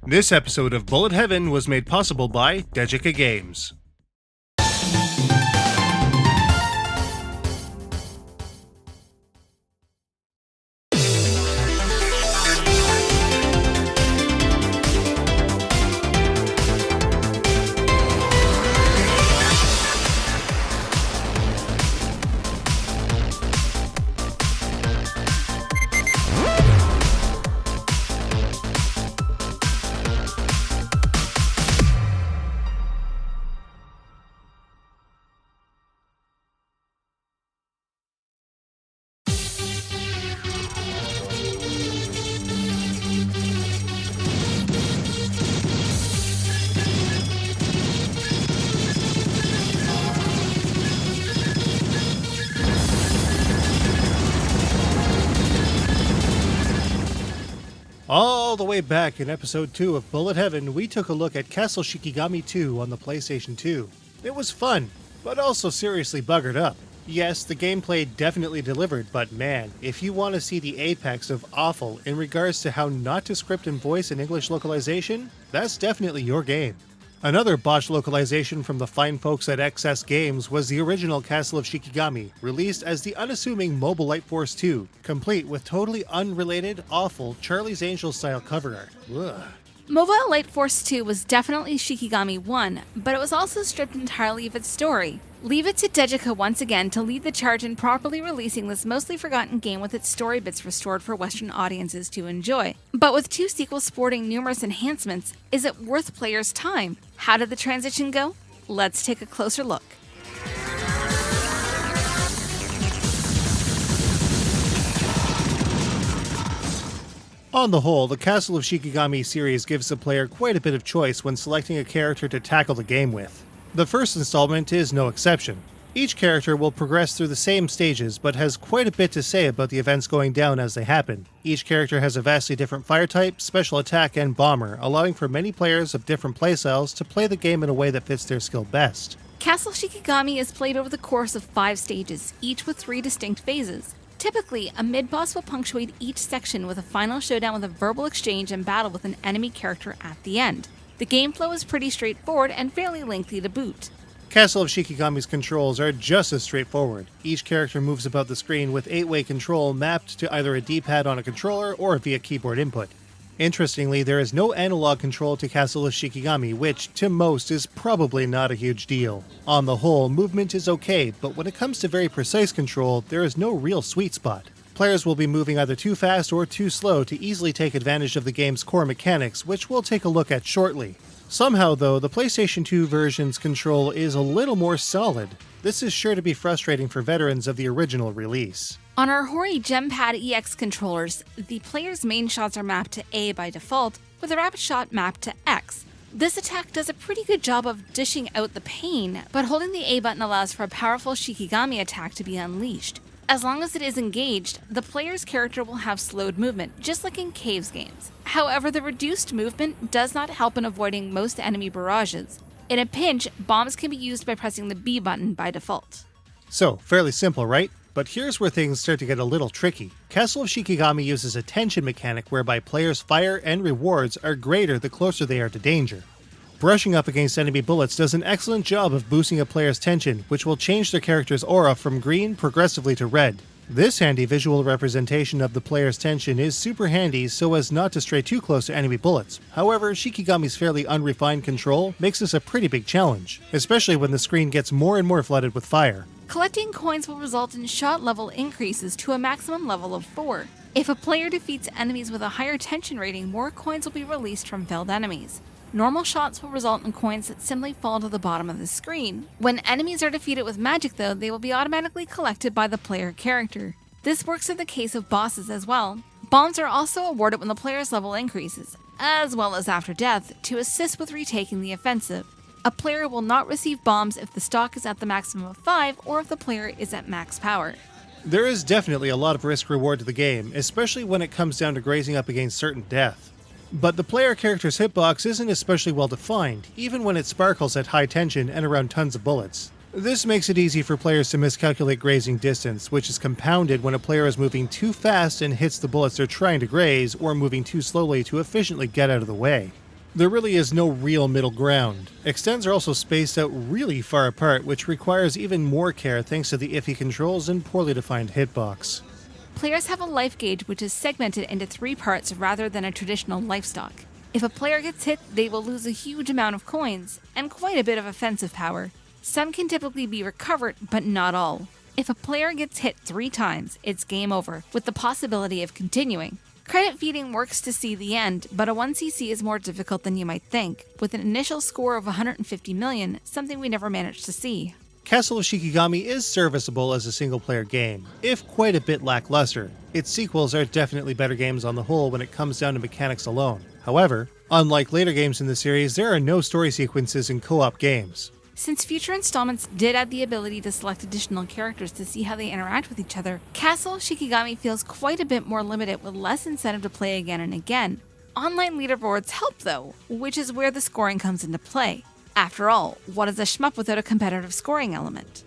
This episode of Bullet Heaven was made possible by Degica Games. All the way back in episode 2 of Bullet Heaven, we took a look at Castle Shikigami 2 on the PlayStation 2. It was fun, but also seriously buggered up. Yes, the gameplay definitely delivered, but man, if you want to see the apex of awful in regards to how not to script in voice and English localization, that's definitely your game. Another botched localization from the fine folks at XS Games was the original Castle of Shikigami, released as the unassuming Mobile Light Force 2, complete with totally unrelated, awful Charlie's Angels style cover art. Ugh. Mobile Light Force 2 was definitely Shikigami 1, but it was also stripped entirely of its story. Leave it to Degica once again to lead the charge in properly releasing this mostly forgotten game with its story bits restored for Western audiences to enjoy. But with 2 sequels sporting numerous enhancements, is it worth players' time? How did the transition go? Let's take a closer look. On the whole, the Castle of Shikigami series gives the player quite a bit of choice when selecting a character to tackle the game with. The first installment is no exception. Each character will progress through the same stages, but has quite a bit to say about the events going down as they happen. Each character has a vastly different fire type, special attack, and bomber, allowing for many players of different playstyles to play the game in a way that fits their skill best. Castle Shikigami is played over the course of 5 stages, each with 3 distinct phases. Typically, a mid-boss will punctuate each section with a final showdown with a verbal exchange and battle with an enemy character at the end. The game flow is pretty straightforward and fairly lengthy to boot. Castle of Shikigami's controls are just as straightforward. Each character moves about the screen with 8-way control mapped to either a D-pad on a controller or via keyboard input. Interestingly, there is no analog control to Castle of Shikigami, which, to most, is probably not a huge deal. On the whole, movement is okay, but when it comes to very precise control, there is no real sweet spot. Players will be moving either too fast or too slow to easily take advantage of the game's core mechanics, which we'll take a look at shortly. Somehow, though, the PlayStation 2 version's control is a little more solid. This is sure to be frustrating for veterans of the original release. On our Hori Gempad EX controllers, the player's main shots are mapped to A by default, with a rapid shot mapped to X. This attack does a pretty good job of dishing out the pain, but holding the A button allows for a powerful Shikigami attack to be unleashed. As long as it is engaged, the player's character will have slowed movement, just like in Caves games. However, the reduced movement does not help in avoiding most enemy barrages. In a pinch, bombs can be used by pressing the B button by default. So, fairly simple, right? But here's where things start to get a little tricky. Castle of Shikigami uses a tension mechanic whereby players' fire and rewards are greater the closer they are to danger. Brushing up against enemy bullets does an excellent job of boosting a player's tension, which will change their character's aura from green progressively to red. This handy visual representation of the player's tension is super handy so as not to stray too close to enemy bullets. However, Shikigami's fairly unrefined control makes this a pretty big challenge, especially when the screen gets more and more flooded with fire. Collecting coins will result in shot level increases to a maximum level of 4. If a player defeats enemies with a higher tension rating, more coins will be released from felled enemies. Normal shots will result in coins that simply fall to the bottom of the screen. When enemies are defeated with magic though, they will be automatically collected by the player character. This works in the case of bosses as well. Bombs are also awarded when the player's level increases, as well as after death, to assist with retaking the offensive. A player will not receive bombs if the stock is at the maximum of 5 or if the player is at max power. There is definitely a lot of risk-reward to the game, especially when it comes down to grazing up against certain death. But the player character's hitbox isn't especially well defined, even when it sparkles at high tension and around tons of bullets. This makes it easy for players to miscalculate grazing distance, which is compounded when a player is moving too fast and hits the bullets they're trying to graze, or moving too slowly to efficiently get out of the way. There really is no real middle ground. Extends are also spaced out really far apart, which requires even more care thanks to the iffy controls and poorly defined hitbox. Players have a life gauge which is segmented into 3 parts rather than a traditional life stock. If a player gets hit, they will lose a huge amount of coins, and quite a bit of offensive power. Some can typically be recovered, but not all. If a player gets hit 3 times, it's game over, with the possibility of continuing. Credit feeding works to see the end, but a 1cc is more difficult than you might think, with an initial score of 150 million, something we never managed to see. Castle of Shikigami is serviceable as a single-player game, if quite a bit lackluster. Its sequels are definitely better games on the whole when it comes down to mechanics alone. However, unlike later games in the series, there are no story sequences in co-op games. Since future installments did add the ability to select additional characters to see how they interact with each other, Castle of Shikigami feels quite a bit more limited with less incentive to play again and again. Online leaderboards help though, which is where the scoring comes into play. After all, what is a shmup without a competitive scoring element?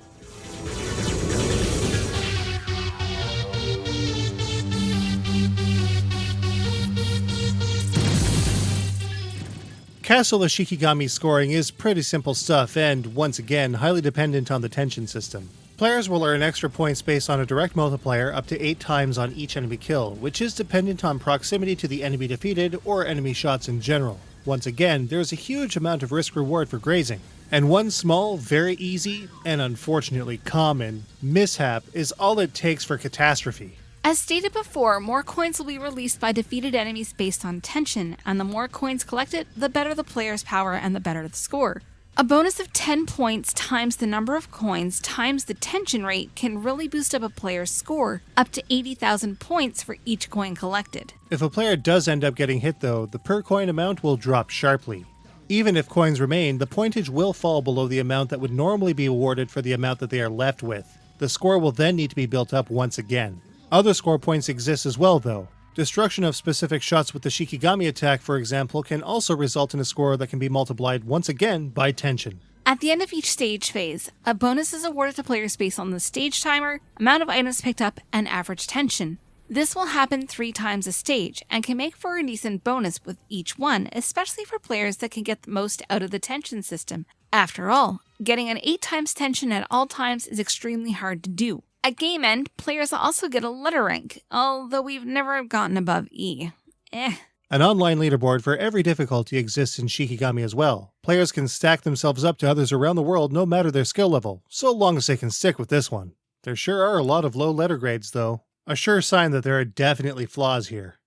Castle of Shikigami's scoring is pretty simple stuff and, once again, highly dependent on the tension system. Players will earn extra points based on a direct multiplier up to 8 times on each enemy kill, which is dependent on proximity to the enemy defeated or enemy shots in general. Once again, there's a huge amount of risk-reward for grazing. And one small, very easy, and unfortunately common, mishap is all it takes for catastrophe. As stated before, more coins will be released by defeated enemies based on tension, and the more coins collected, the better the player's power and the better the score. A bonus of 10 points times the number of coins times the tension rate can really boost up a player's score, up to 80,000 points for each coin collected. If a player does end up getting hit though, the per coin amount will drop sharply. Even if coins remain, the pointage will fall below the amount that would normally be awarded for the amount that they are left with. The score will then need to be built up once again. Other score points exist as well though. Destruction of specific shots with the Shikigami attack, for example, can also result in a score that can be multiplied once again by tension. At the end of each stage phase, a bonus is awarded to players based on the stage timer, amount of items picked up, and average tension. This will happen 3 times a stage, and can make for a decent bonus with each one, especially for players that can get the most out of the tension system. After all, getting an 8 times tension at all times is extremely hard to do. At game end, players also get a letter rank, although we've never gotten above E. An online leaderboard for every difficulty exists in Shikigami as well. Players can stack themselves up to others around the world no matter their skill level, so long as they can stick with this one. There sure are a lot of low letter grades though. A sure sign that there are definitely flaws here.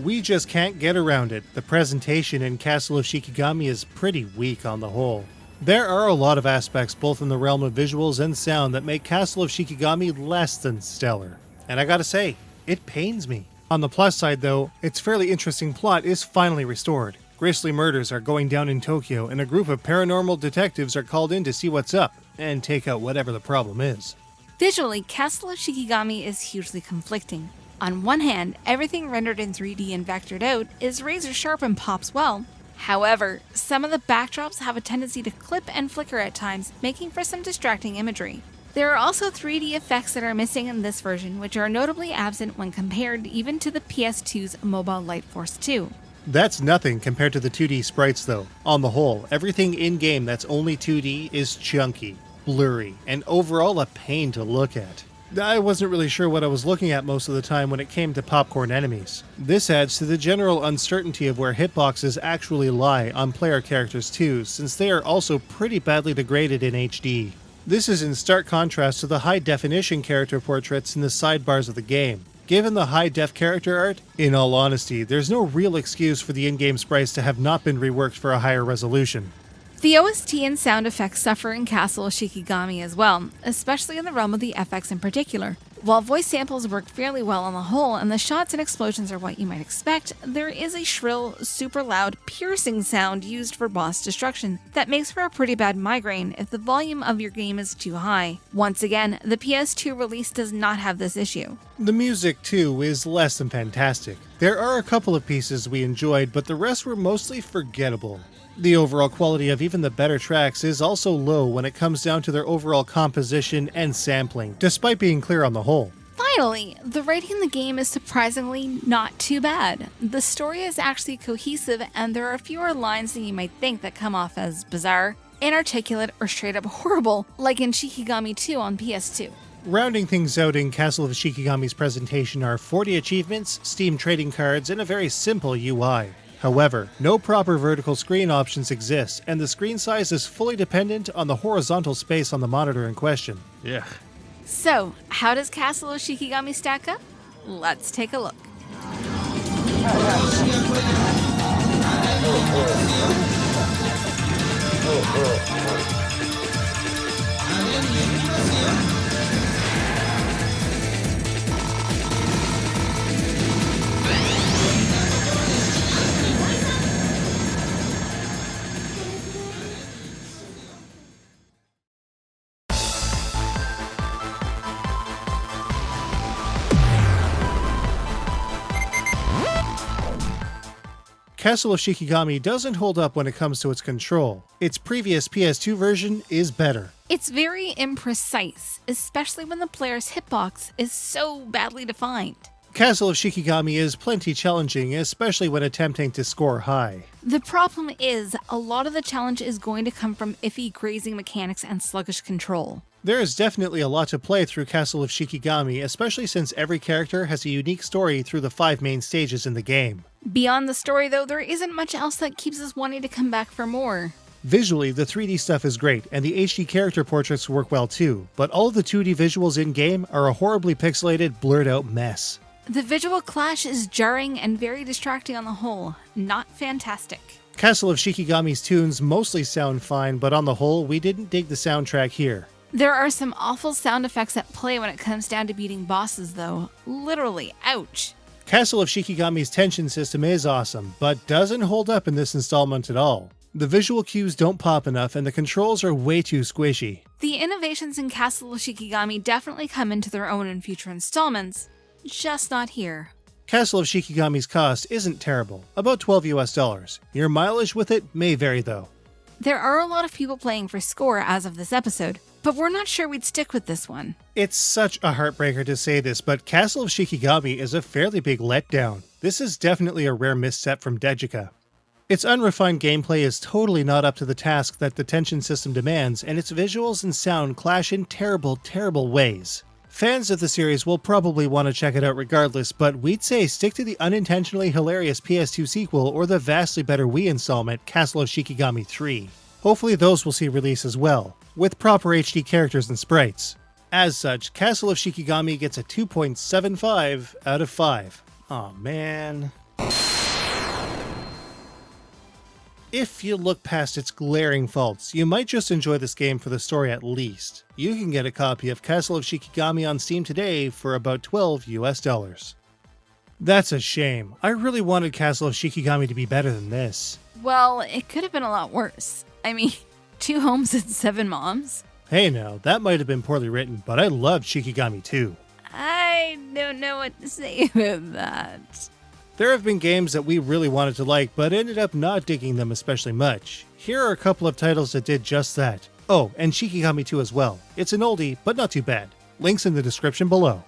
We just can't get around it. The presentation in Castle of Shikigami is pretty weak on the whole. There are a lot of aspects both in the realm of visuals and sound that make Castle of Shikigami less than stellar. And I gotta say, it pains me. On the plus side though, its fairly interesting plot is finally restored. Grisly murders are going down in Tokyo and a group of paranormal detectives are called in to see what's up and take out whatever the problem is. Visually, Castle of Shikigami is hugely conflicting. On one hand, everything rendered in 3D and vectored out is razor sharp and pops well. However, some of the backdrops have a tendency to clip and flicker at times, making for some distracting imagery. There are also 3D effects that are missing in this version, which are notably absent when compared even to the PS2's Mobile Light Force 2. That's nothing compared to the 2D sprites though. On the whole, everything in-game that's only 2D is chunky, blurry, and overall a pain to look at. I wasn't really sure what I was looking at most of the time when it came to popcorn enemies. This adds to the general uncertainty of where hitboxes actually lie on player characters too, since they are also pretty badly degraded in HD. This is in stark contrast to the high-definition character portraits in the sidebars of the game. Given the high-def character art, in all honesty, there's no real excuse for the in-game sprites to have not been reworked for a higher resolution. The OST and sound effects suffer in Castle of Shikigami as well, especially in the realm of the FX in particular. While voice samples work fairly well on the whole and the shots and explosions are what you might expect, there is a shrill, super loud, piercing sound used for boss destruction that makes for a pretty bad migraine if the volume of your game is too high. Once again, the PS2 release does not have this issue. The music, too, is less than fantastic. There are a couple of pieces we enjoyed, but the rest were mostly forgettable. The overall quality of even the better tracks is also low when it comes down to their overall composition and sampling, despite being clear on the whole. Finally, the writing in the game is surprisingly not too bad. The story is actually cohesive, and there are fewer lines than you might think that come off as bizarre, inarticulate, or straight up horrible, like in Shikigami 2 on PS2. Rounding things out in Castle of Shikigami's presentation are 40 achievements, Steam trading cards, and a very simple UI. However, no proper vertical screen options exist, and the screen size is fully dependent on the horizontal space on the monitor in question. Yeah. So, how does Castle of Shikigami stack up? Let's take a look. Castle of Shikigami doesn't hold up when it comes to its control. Its previous PS2 version is better. It's very imprecise, especially when the player's hitbox is so badly defined. Castle of Shikigami is plenty challenging, especially when attempting to score high. The problem is, a lot of the challenge is going to come from iffy grazing mechanics and sluggish control. There is definitely a lot to play through Castle of Shikigami, especially since every character has a unique story through the 5 main stages in the game. Beyond the story though, there isn't much else that keeps us wanting to come back for more. Visually, the 3D stuff is great, and the HD character portraits work well too, but all of the 2D visuals in-game are a horribly pixelated, blurred-out mess. The visual clash is jarring and very distracting on the whole. Not fantastic. Castle of Shikigami's tunes mostly sound fine, but on the whole, we didn't dig the soundtrack here. There are some awful sound effects at play when it comes down to beating bosses though. Literally, ouch. Castle of Shikigami's tension system is awesome, but doesn't hold up in this installment at all. The visual cues don't pop enough, and the controls are way too squishy. The innovations in Castle of Shikigami definitely come into their own in future installments, just not here. Castle of Shikigami's cost isn't terrible, about $12 US. Your mileage with it may vary though. There are a lot of people playing for score as of this episode, but we're not sure we'd stick with this one. It's such a heartbreaker to say this, but Castle of Shikigami is a fairly big letdown. This is definitely a rare misstep from Degica. Its unrefined gameplay is totally not up to the task that the tension system demands, and its visuals and sound clash in terrible, terrible ways. Fans of the series will probably want to check it out regardless, but we'd say stick to the unintentionally hilarious PS2 sequel or the vastly better Wii installment, Castle of Shikigami 3. Hopefully those will see release as well, with proper HD characters and sprites. As such, Castle of Shikigami gets a 2.75 out of 5. Aw man. If you look past its glaring faults, you might just enjoy this game for the story at least. You can get a copy of Castle of Shikigami on Steam today for about $12 US. That's a shame. I really wanted Castle of Shikigami to be better than this. Well, it could have been a lot worse. I mean, 2 homes and 7 moms? Hey now, that might have been poorly written, but I loved Shikigami too. I don't know what to say about that. There have been games that we really wanted to like, but ended up not digging them especially much. Here are a couple of titles that did just that. Oh, and Shikigami 2 as well. It's an oldie, but not too bad. Links in the description below.